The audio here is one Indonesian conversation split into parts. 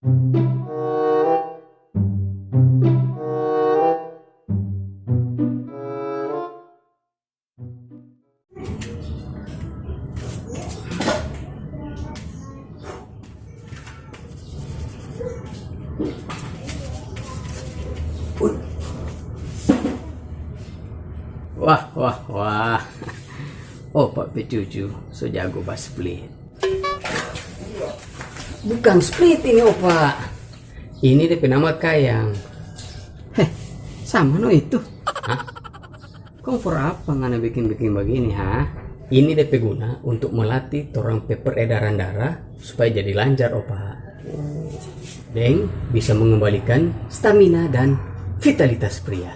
Wah, wah, wah. Oh, Pak Pecucu, so jago bahas split. Bukan split ini, Opa. Ini DP nama Kayang. Heh, sama no itu. Hah? Kompor apa ngana bikin-bikin begini, ha? Ini DP guna untuk melatih torang peredaran darah supaya jadi lancar, Opa. Dan bisa mengembalikan stamina dan vitalitas pria.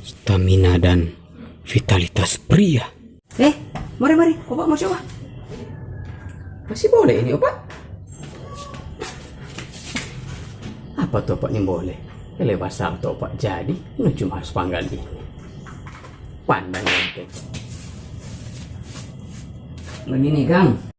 Stamina dan vitalitas pria. Mari, Opa mau coba. Masih boleh ini, Opa? Apa tuh, Opa, ini boleh? Lebar salto, Opa. Jadi, cuma harus panggal ini. Pandang enteng. Begini, Kang.